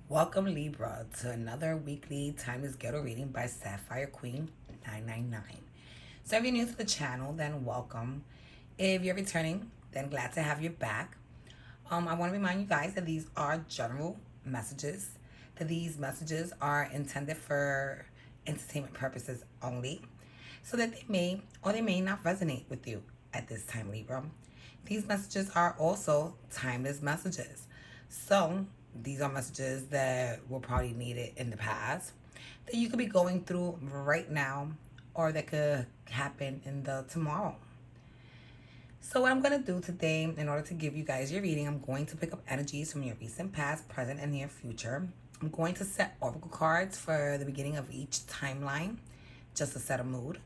Welcome, Libra, to another weekly Timeless Ghetto reading by Sapphire Queen 999. So, if you're new to the channel, then welcome. If you're returning, then glad to have you back. I want to remind you guys that these are general messages, that these messages are intended for entertainment purposes only, so that they may or they may not resonate with you at this time, Libra. These messages are also timeless messages. So, these are messages that were probably needed in the past, that you could be going through right now, or that could happen in the tomorrow. So what I'm going to do today, in order to give you guys your reading, I'm going to pick up energies from your recent past, present, and near future. I'm going to set oracle cards for the beginning of each timeline, just to set a mood.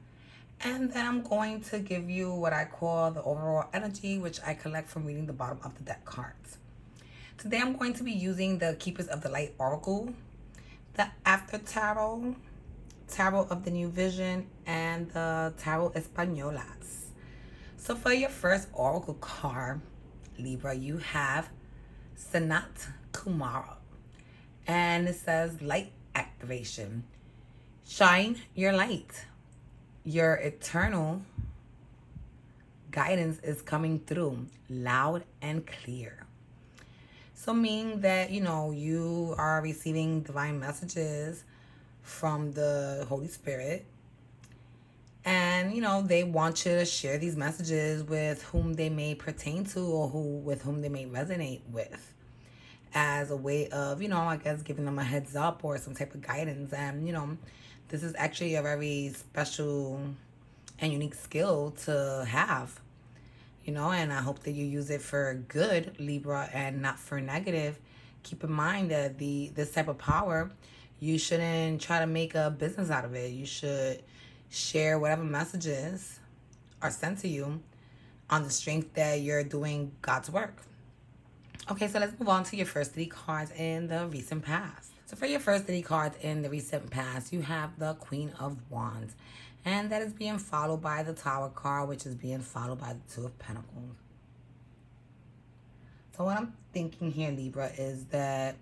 And then I'm going to give you what I call the overall energy, which I collect from reading the bottom of the deck cards. Today I'm going to be using the Keepers of the Light Oracle, the After Tarot, Tarot of the New Vision, and the Tarot Españolas. So for your first oracle card, Libra, you have Sanat Kumara. And it says light activation. Shine your light. Your eternal guidance is coming through loud and clear. So meaning that, you are receiving divine messages from the Holy Spirit. And, they want you to share these messages with whom they may pertain to, or with whom they may resonate with, as a way of, I guess giving them a heads up or some type of guidance. And, this is actually a very special and unique skill to have. And I hope that you use it for good, Libra, and not for negative. Keep in mind that this type of power, you shouldn't try to make a business out of it. You should share whatever messages are sent to you on the strength that you're doing God's work. Okay, so let's move on to your first 3 cards in the recent past. So for your first 3 cards in the recent past, you have the Queen of Wands. And that is being followed by the Tower card, which is being followed by the Two of Pentacles. So what I'm thinking here, Libra, is that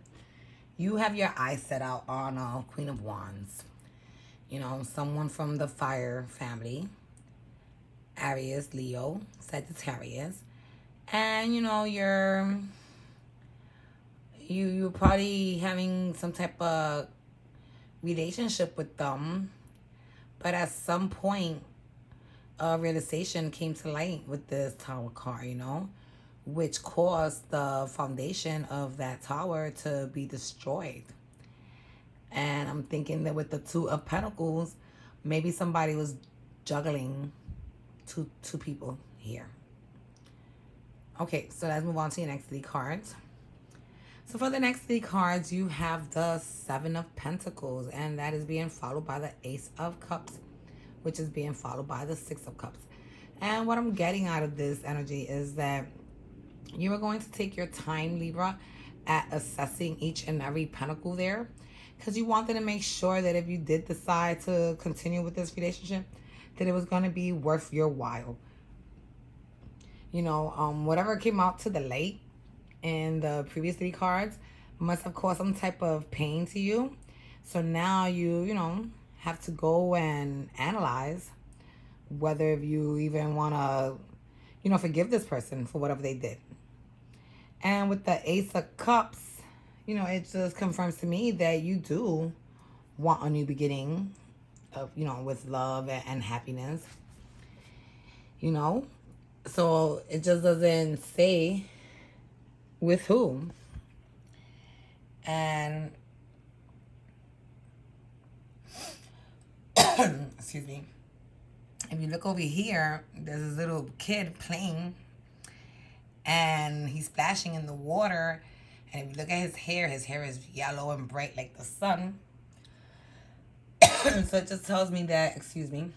you have your eyes set out on Queen of Wands. Someone from the fire family. Aries, Leo, Sagittarius. And, you're probably having some type of relationship with them. But at some point, a realization came to light with this tower card, which caused the foundation of that tower to be destroyed. And I'm thinking that with the Two of Pentacles, maybe somebody was juggling two people here. Okay, so let's move on to your next 3 cards. So for the next 3 cards, you have the Seven of Pentacles, and that is being followed by the Ace of Cups, which is being followed by the Six of Cups. And what I'm getting out of this energy is that you are going to take your time, Libra, at assessing each and every pentacle there, because you wanted to make sure that if you did decide to continue with this relationship, that it was going to be worth your while. Whatever came out to the light in the previous 3 cards must have caused some type of pain to you. So now you have to go and analyze whether you even want to, forgive this person for whatever they did. And with the Ace of Cups, it just confirms to me that you do want a new beginning of, with love and happiness. So it just doesn't say with whom. And excuse me, if you look over here, there's this little kid playing and he's splashing in the water. And if you look at his hair is yellow and bright like the sun. So it just tells me that, excuse me,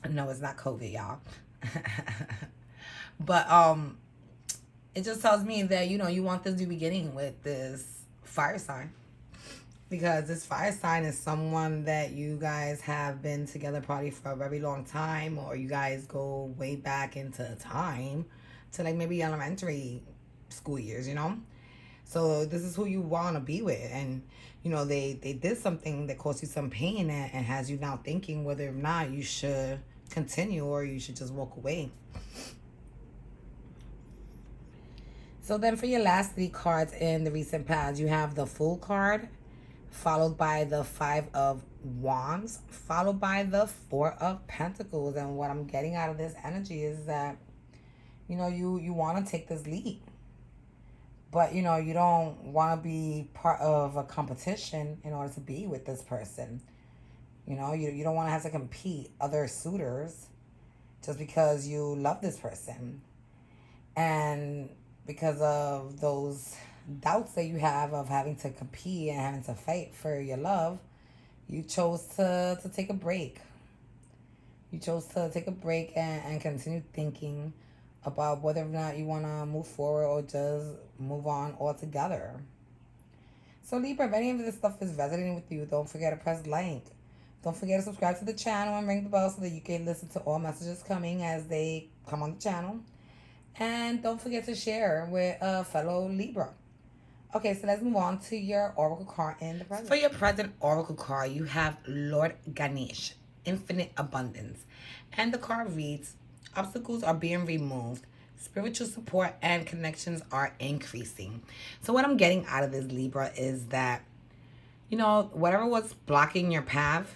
no, it's not COVID, y'all. But it just tells me that, you want this new beginning with this fire sign. Because this fire sign is someone that you guys have been together probably for a very long time, or you guys go way back into time to like maybe elementary school years, So this is who you want to be with. And, you know, they did something that caused you some pain and has you now thinking whether or not you should continue or you should just walk away. So then for your last 3 cards in the recent past, you have the Fool card, followed by the 5 of Wands, followed by the 4 of Pentacles. And what I'm getting out of this energy is that, you know, you want to take this lead. But, you know, you don't want to be part of a competition in order to be with this person. You know, you don't want to have to compete other suitors just because you love this person. And because of those doubts that you have of having to compete and having to fight for your love, you chose to take a break. You chose to take a break and continue thinking about whether or not you want to move forward or just move on altogether. So Libra, if any of this stuff is resonating with you, don't forget to press like. Don't forget to subscribe to the channel and ring the bell so that you can listen to all messages coming as they come on the channel. And don't forget to share with a fellow Libra. Okay, so let's move on to your Oracle card in the present. For your present Oracle card, you have Lord Ganesh, Infinite Abundance. And the card reads, obstacles are being removed. Spiritual support and connections are increasing. So what I'm getting out of this, Libra, is that, you know, whatever was blocking your path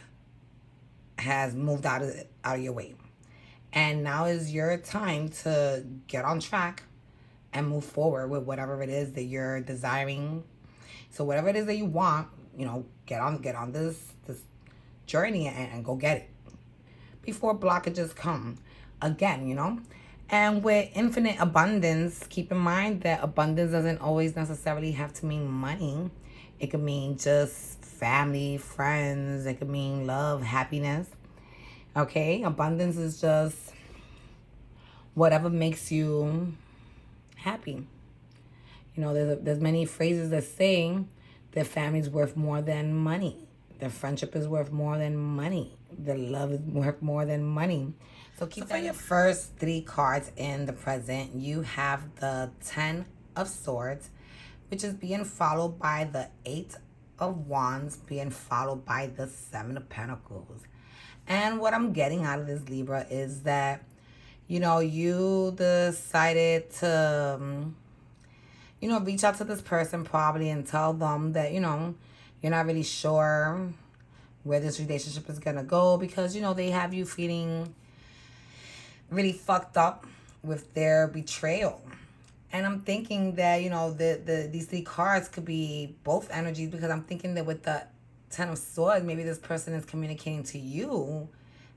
has moved out of your way. And now is your time to get on track and move forward with whatever it is that you're desiring. So whatever it is that you want, you know, get on this journey and go get it before blockages come again, you know. And with infinite abundance, keep in mind that abundance doesn't always necessarily have to mean money. It could mean just family, friends. It could mean love, happiness. Okay, abundance is just whatever makes you happy. You know, there's many phrases that say that family's worth more than money. Their friendship is worth more than money. Their love is worth more than money. So keep that. For your first 3 cards in the present, you have the 10 of Swords, which is being followed by the 8 of Wands, being followed by the 7 of Pentacles. And what I'm getting out of this, Libra, is that, you know, you decided to, you know, reach out to this person probably and tell them that, you know, you're not really sure where this relationship is going to go because, you know, they have you feeling really fucked up with their betrayal. And I'm thinking that, you know, these 3 cards could be both energies because I'm thinking that with the 10 of Swords, maybe this person is communicating to you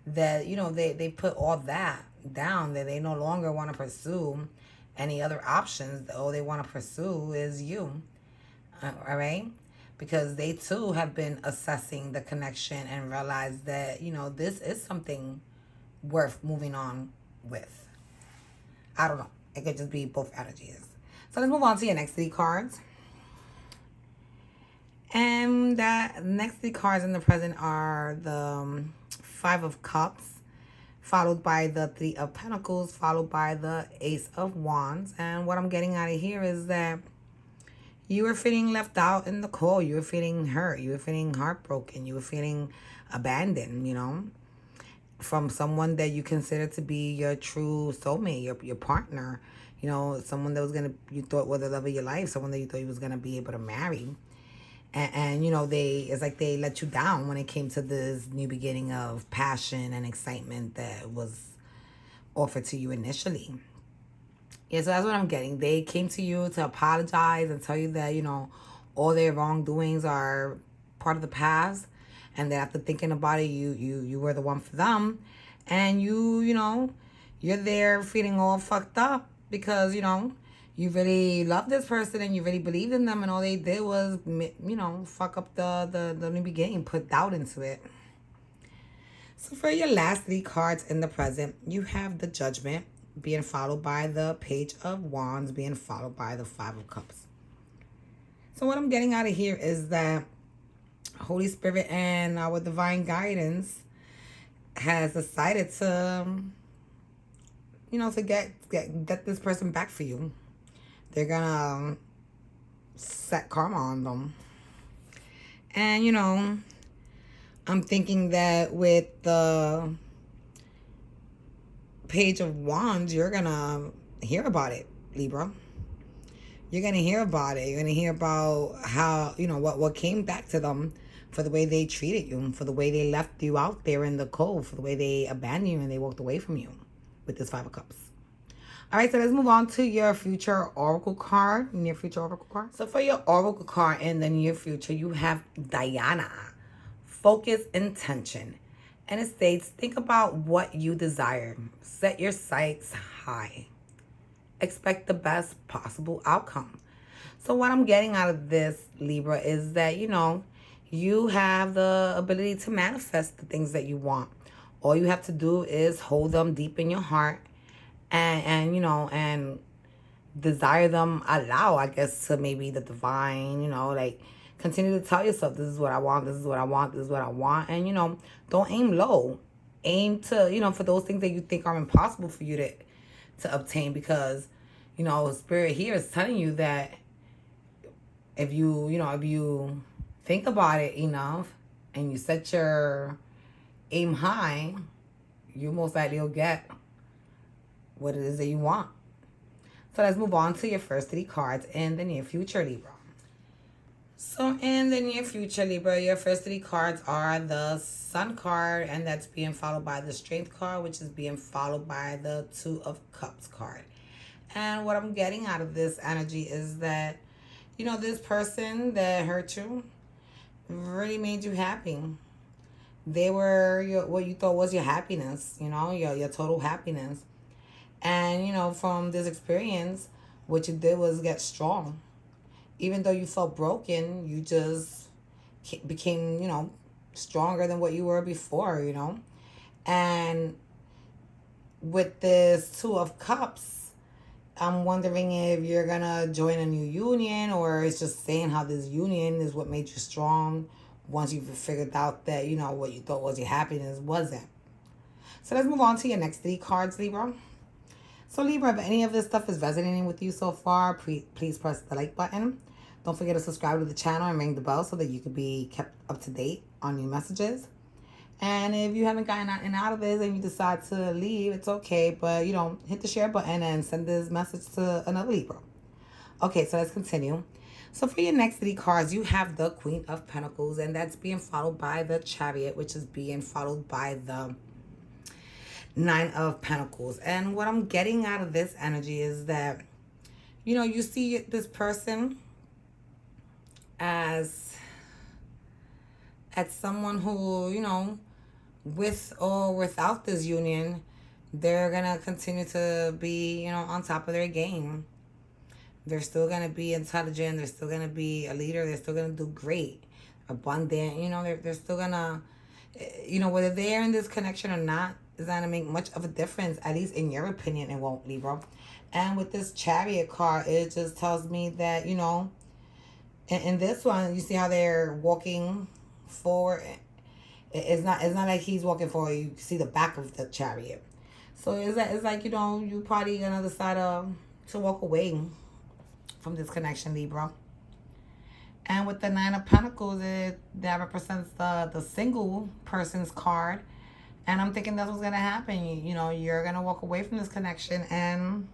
that, you know, they put all that down, that they no longer want to pursue any other options. All they want to pursue is you. All right? Because they too have been assessing the connection and realized that, you know, this is something worth moving on with. I don't know. It could just be both energies. So let's move on to your next 3 cards. And that next 3 cards in the present are the 5 of Cups, followed by the 3 of Pentacles, followed by the Ace of Wands. And what I'm getting out of here is that you were feeling left out in the cold. You were feeling hurt. You were feeling heartbroken. You were feeling abandoned, you know, from someone that you consider to be your true soulmate, your partner, you know, someone that you thought was the love of your life, someone that you thought you was going to be able to marry. And you know, it's like they let you down when it came to this new beginning of passion and excitement that was offered to you initially. Yeah, so that's what I'm getting. They came to you to apologize and tell you that, you know, all their wrongdoings are part of the past. And that after thinking about it, you were the one for them. And you know, you're there feeling all fucked up because, you know, you really love this person and you really believed in them, and all they did was, you know, fuck up the new beginning, put doubt into it. So for your last 3 cards in the present, you have the Judgment being followed by the Page of Wands, being followed by the 5 of Cups. So what I'm getting out of here is that Holy Spirit and our divine guidance has decided to, you know, to get this person back for you. They're gonna set karma on them. And, I'm thinking that with the Page of Wands, you're going to hear about it, Libra. You're going to hear about it. You're going to hear about how, what came back to them for the way they treated you, for the way they left you out there in the cold, for the way they abandoned you and they walked away from you with this Five of Cups. All right, so let's move on to your future oracle card, near future oracle card. So for your oracle card in the near future, you have Diana, focus, intention. And it states, think about what you desire. Set your sights high. Expect the best possible outcome. So what I'm getting out of this, Libra, is that, you have the ability to manifest the things that you want. All you have to do is hold them deep in your heart and desire them aloud, I guess, to maybe the divine, like continue to tell yourself, this is what I want, this is what I want, this is what I want. And, don't aim low. Aim to, for those things that you think are impossible for you to obtain, because, Spirit here is telling you that if you think about it enough and you set your aim high, you most likely will get what it is that you want. So let's move on to your first 3 cards in the near future, Libra. So in the near future, Libra, your first 3 cards are the Sun card, and that's being followed by the Strength card, which is being followed by the Two of Cups card. And what I'm getting out of this energy is that, this person that hurt you really made you happy. They were what you thought was your happiness, your total happiness. And, from this experience, what you did was get strong. Even though you felt broken, you just became, stronger than what you were before, And with this Two of Cups, I'm wondering if you're going to join a new union, or it's just saying how this union is what made you strong once you've figured out that, what you thought was your happiness wasn't. So let's move on to your next 3 cards, Libra. So Libra, if any of this stuff is resonating with you so far, please press the like button. Don't forget to subscribe to the channel and ring the bell so that you can be kept up to date on new messages. And if you haven't gotten out of this and you decide to leave, it's okay. But, hit the share button and send this message to another Libra. Okay, so let's continue. So for your next 3 cards, you have the Queen of Pentacles, and that's being followed by the Chariot, which is being followed by the Nine of Pentacles. And what I'm getting out of this energy is that, you see this person as someone who, with or without this union, they're going to continue to be, on top of their game. They're still going to be intelligent. They're still going to be a leader. They're still going to do great, abundant. They're still going to, whether they're in this connection or not, is not going to make much of a difference, at least in your opinion, it won't, Libra. And with this Chariot card, it just tells me that, in this one, you see how they're walking forward. It's not like he's walking forward. You see the back of the Chariot. So it's like, you probably gonna decide to walk away from this connection, Libra. And with the Nine of Pentacles, that represents the single person's card. And I'm thinking that's what's going to happen. You're going to walk away from this connection, and,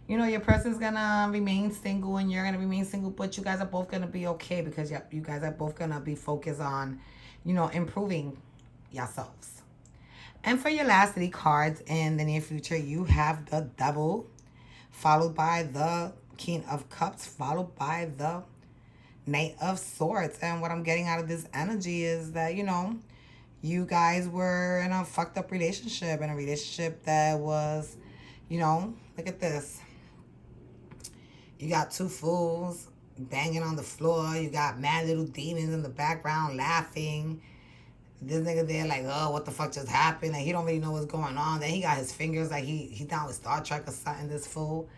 your person's going to remain single and you're going to remain single, but you guys are both going to be okay, because you guys are both going to be focused on, improving yourselves. And for your last 3 cards in the near future, you have the Devil, followed by the King of Cups, followed by the Knight of Swords. And what I'm getting out of this energy is that, you guys were in a fucked up relationship, in a relationship that was, look at this. You got 2 fools banging on the floor. You got mad little demons in the background laughing. This nigga there like, oh, what the fuck just happened? Like, he don't really know what's going on. Then he got his fingers like he down with Star Trek or something, this fool.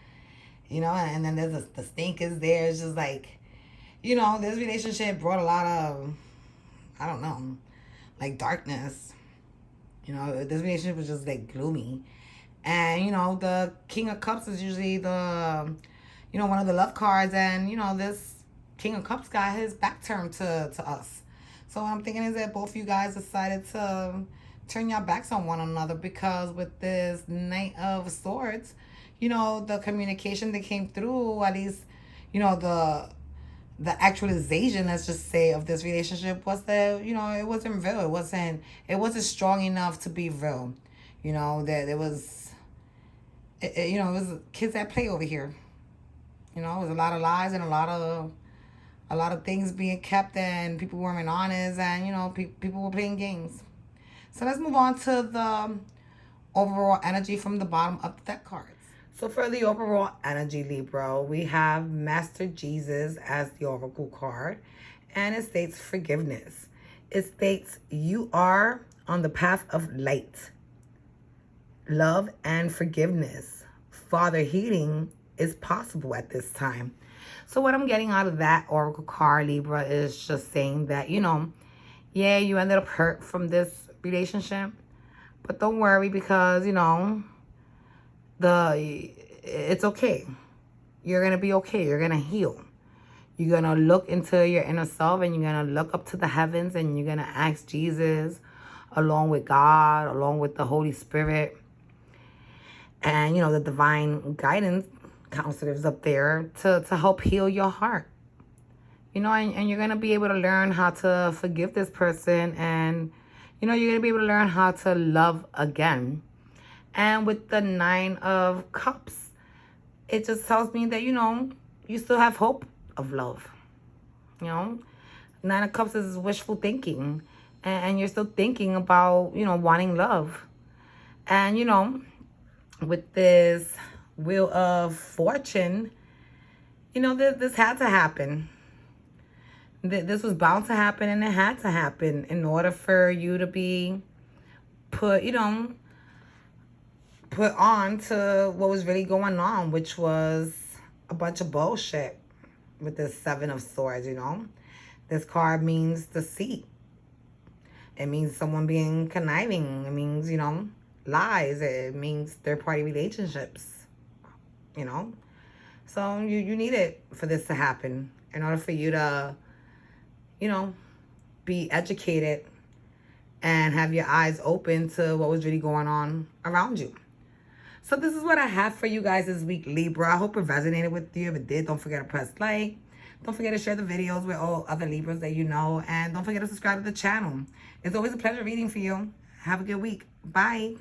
And then there's the stinkers there. It's just like, this relationship brought a lot of, I don't know, like darkness. This relationship was just like gloomy. And, the King of Cups is usually the, one of the love cards, and, this King of Cups got his back turned to us. So what I'm thinking is that both of you guys decided to turn your backs on one another, because with this Knight of Swords, the communication that came through, at least, the actualization, let's just say, of this relationship was that, it wasn't real. It wasn't strong enough to be real. That there was, it was kids at play over here. It was a lot of lies and a lot of things being kept, and people weren't honest, and people were playing games. So let's move on to the overall energy from the bottom of the deck cards. So for the overall energy, Libra, we have Master Jesus as the Oracle card, and it states forgiveness. It states you are on the path of light, love, and forgiveness. Father healing is possible at this time. So what I'm getting out of that Oracle card, Libra, is just saying that, yeah, you ended up hurt from this relationship, but don't worry, because, it's okay. You're going to be okay. You're going to heal. You're going to look into your inner self, and you're going to look up to the heavens, and you're going to ask Jesus, along with God, along with the Holy Spirit, and, the divine guidance counselors up there to help heal your heart. And you're going to be able to learn how to forgive this person, and, you're going to be able to learn how to love again. And with the Nine of Cups, it just tells me that, you still have hope of love. Nine of Cups is wishful thinking, and you're still thinking about, wanting love. And, with this Wheel of Fortune, this had to happen. This was bound to happen, and it had to happen in order for you to be put on to what was really going on, which was a bunch of bullshit with this Seven of Swords, This card means deceit. It means someone being conniving. It means, lies. It means third-party relationships, So you need it for this to happen in order for you to, be educated and have your eyes open to what was really going on around you. So this is what I have for you guys this week, Libra. I hope it resonated with you. If it did, don't forget to press like. Don't forget to share the videos with all other Libras that you know. And don't forget to subscribe to the channel. It's always a pleasure reading for you. Have a good week. Bye.